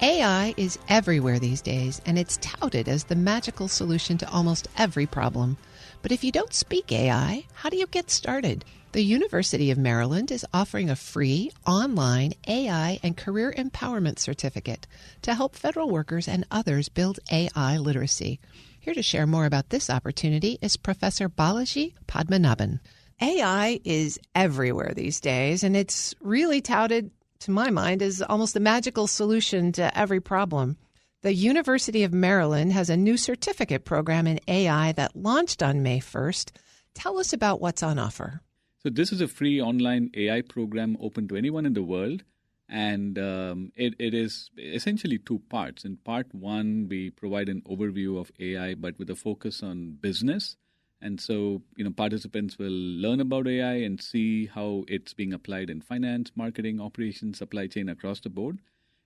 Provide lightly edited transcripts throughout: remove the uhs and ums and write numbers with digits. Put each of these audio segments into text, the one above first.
AI is everywhere these days, and it's touted as the magical solution to almost every problem. But if you don't speak AI, how do you get started? The University of Maryland is offering a free online AI and career empowerment certificate to help federal workers and others build AI literacy. Here to share more about this opportunity is Professor Balaji Padmanabhan. AI is everywhere these days, and it's really touted, to my mind, as almost the magical solution to every problem. The University of Maryland has a new certificate program in AI that launched on May 1st. Tell us about what's on offer. So this is a free online AI program open to anyone in the world, and it is essentially two parts. In part one, we provide an overview of AI, but with a focus on business. And so, participants will learn about AI and see how it's being applied in finance, marketing, operations, supply chain across the board.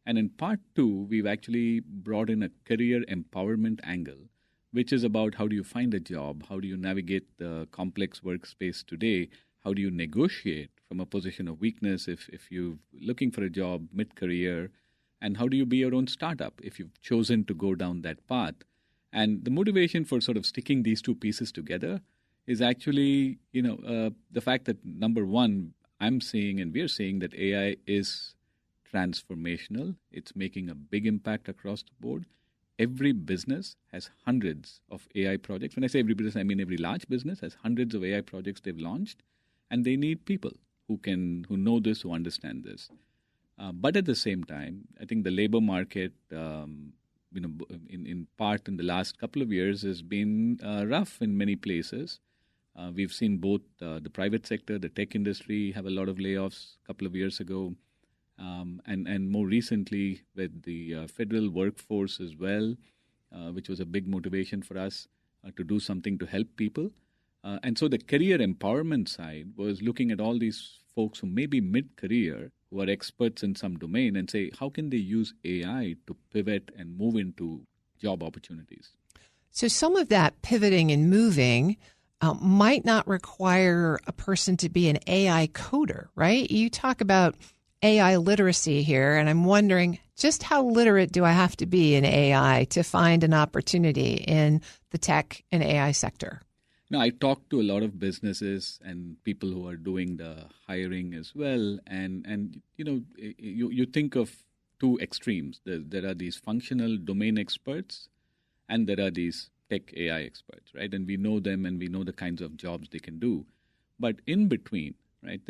And in part two, we've actually brought in a career empowerment angle, which is about how do you find a job? How do you navigate the complex workspace today? How do you negotiate from a position of weakness if you're looking for a job mid-career? And how do you be your own startup if you've chosen to go down that path? And the motivation for sort of sticking these two pieces together is actually, the fact that, number one, I'm seeing and we're seeing that AI is transformational. It's making a big impact across the board. Every business has hundreds of AI projects. When I say every business, I mean every large business has hundreds of AI projects they've launched, and they need people who know this, who understand this. But at the same time, I think the labor market, in part in the last couple of years has been rough in many places. We've seen both the private sector, the tech industry have a lot of layoffs a couple of years ago, and more recently with the federal workforce as well, which was a big motivation for us to do something to help people. And so the career empowerment side was looking at all these folks who may be mid-career, who are experts in some domain, and say, how can they use AI to pivot and move into job opportunities? So some of that pivoting and moving might not require a person to be an AI coder, right? You talk about AI literacy here, and I'm wondering just how literate do I have to be in AI to find an opportunity in the tech and AI sector? Now, I talk to a lot of businesses and people who are doing the hiring as well. And you think of two extremes. There are these functional domain experts and there are these tech AI experts, right? And we know them and we know the kinds of jobs they can do. But in between, right,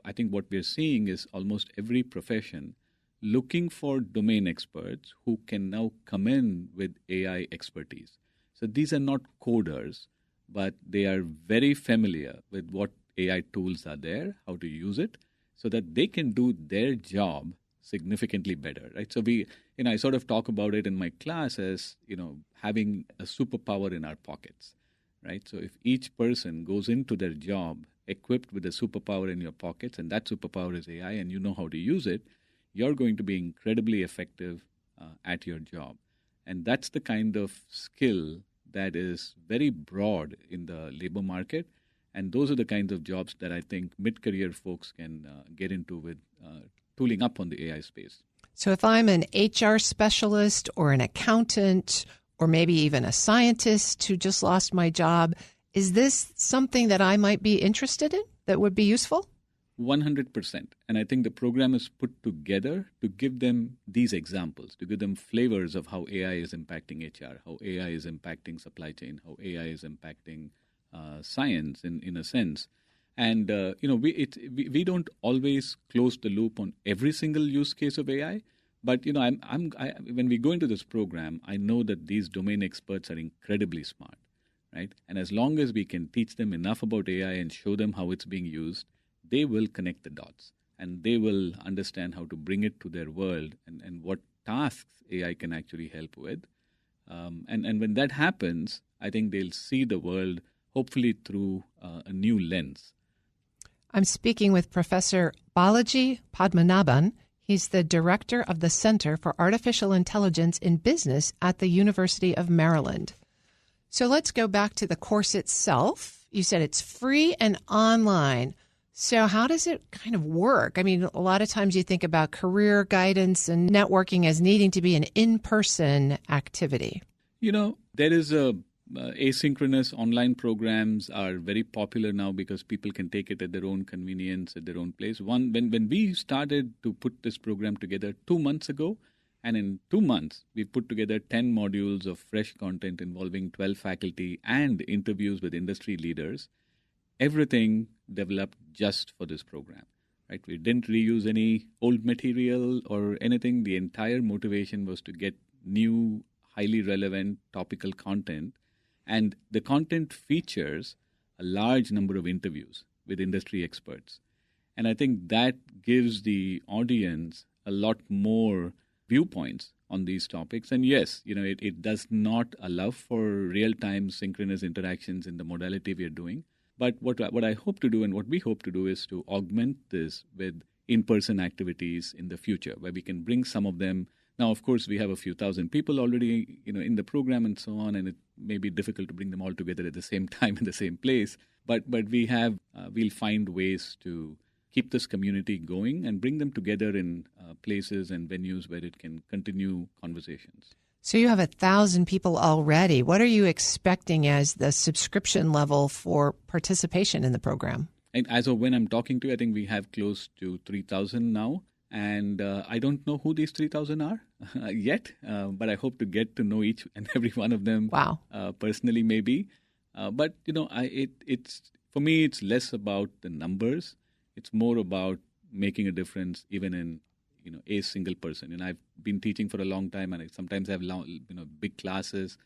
I think what we're seeing is almost every profession looking for domain experts who can now come in with AI expertise. So these are not coders, but they are very familiar with what AI tools are there, how to use it, so that they can do their job significantly better, right? So I sort of talk about it in my class as, having a superpower in our pockets, right? So if each person goes into their job equipped with a superpower in your pockets, and that superpower is AI, and you know how to use it, you're going to be incredibly effective at your job. And that's the kind of skill that is very broad in the labor market. And those are the kinds of jobs that I think mid-career folks can get into with tooling up on the AI space. So if I'm an HR specialist or an accountant or maybe even a scientist who just lost my job, is this something that I might be interested in that would be useful? 100%. And I think the program is put together to give them these examples, to give them flavors of how AI is impacting HR, how AI is impacting supply chain, how AI is impacting science in a sense. And, we don't always close the loop on every single use case of AI. But, when we go into this program, I know that these domain experts are incredibly smart, right? And as long as we can teach them enough about AI and show them how it's being used, they will connect the dots and they will understand how to bring it to their world and what tasks AI can actually help with. And when that happens, I think they'll see the world hopefully through a new lens. I'm speaking with Professor Balaji Padmanabhan. He's the director of the Center for Artificial Intelligence in Business at the University of Maryland. So let's go back to the course itself. You said it's free and online. So how does it kind of work? I mean, a lot of times you think about career guidance and networking as needing to be an in-person activity. There is asynchronous online programs are very popular now because people can take it at their own convenience, at their own place. When we started to put this program together 2 months ago, and in 2 months, we put together 10 modules of fresh content involving 12 faculty and interviews with industry leaders, everything developed just for this program. Right? We didn't reuse any old material or anything. The entire motivation was to get new, highly relevant, topical content. And the content features a large number of interviews with industry experts. And I think that gives the audience a lot more viewpoints on these topics. And yes, it does not allow for real-time synchronous interactions in the modality we are doing. But what I hope to do and what we hope to do is to augment this with in-person activities in the future, where we can bring some of them. Now, of course, we have a few thousand people already, in the program and so on, and it may be difficult to bring them all together at the same time in the same place. But we'll find ways to keep this community going and bring them together in places and venues where it can continue conversations. So you have 1,000 people already. What are you expecting as the subscription level for participation in the program? And as of when I'm talking to you, I think we have close to 3,000 now. And I don't know who these 3,000 are yet, but I hope to get to know each and every one of them. Wow. Personally, maybe. But, it's for me, it's less about the numbers. It's more about making a difference even in, a single person. And I've been teaching for a long time, and I sometimes have, big classes,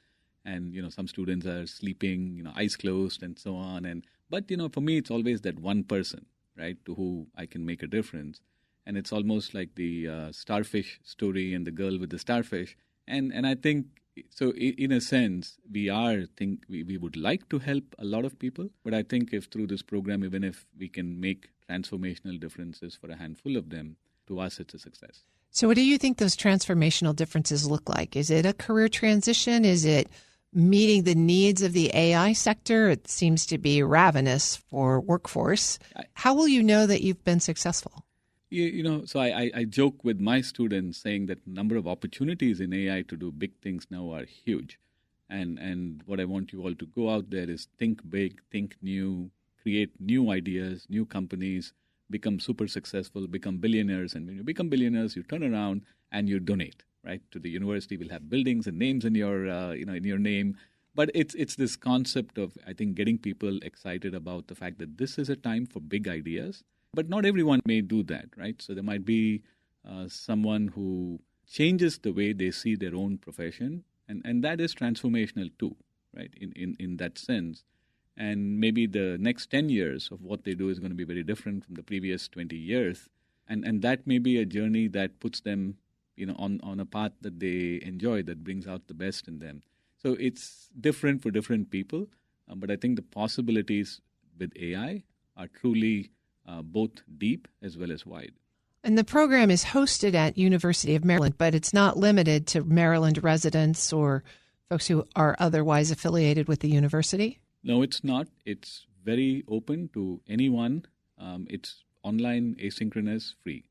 and, some students are sleeping, eyes closed and so on. But, for me, it's always that one person, right, to who I can make a difference. And it's almost like the starfish story and the girl with the starfish. And I think, so in a sense, we would like to help a lot of people. But I think if through this program, even if we can make transformational differences for a handful of them, to us, it's a success. So what do you think those transformational differences look like? Is it a career transition? Is it meeting the needs of the AI sector? It seems to be ravenous for workforce. How will you know that you've been successful? So I joke with my students saying that number of opportunities in AI to do big things now are huge. And what I want you all to go out there is think big, think new, create new ideas, new companies, become super successful, become billionaires. And when you become billionaires, you turn around and you donate, right? To the university, we'll have buildings and names in your, in your name. But it's this concept of, I think, getting people excited about the fact that this is a time for big ideas. But not everyone may do that, right? So there might be someone who changes the way they see their own profession, and that is transformational too, right? In that sense. And maybe the next 10 years of what they do is going to be very different from the previous 20 years. And that may be a journey that puts them, on a path that they enjoy, that brings out the best in them. So it's different for different people. But I think the possibilities with AI are truly both deep as well as wide. And the program is hosted at University of Maryland, but it's not limited to Maryland residents or folks who are otherwise affiliated with the university? No, it's not. It's very open to anyone. It's online, asynchronous, free.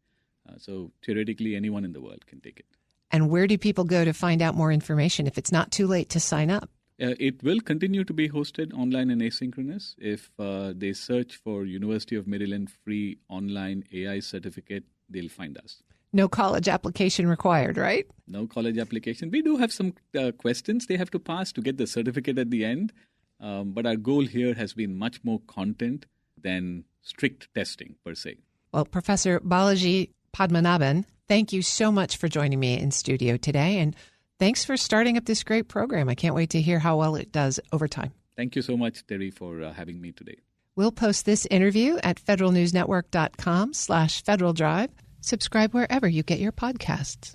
So theoretically, anyone in the world can take it. And where do people go to find out more information if it's not too late to sign up? It will continue to be hosted online and asynchronous. If they search for University of Maryland free online AI certificate, they'll find us. No college application required, right? No college application. We do have some questions they have to pass to get the certificate at the end. But our goal here has been much more content than strict testing per se. Well, Professor Balaji Padmanabhan, thank you so much for joining me in studio today. And thanks for starting up this great program. I can't wait to hear how well it does over time. Thank you so much, Terry, for having me today. We'll post this interview at federalnewsnetwork.com/Federal Drive. Subscribe wherever you get your podcasts.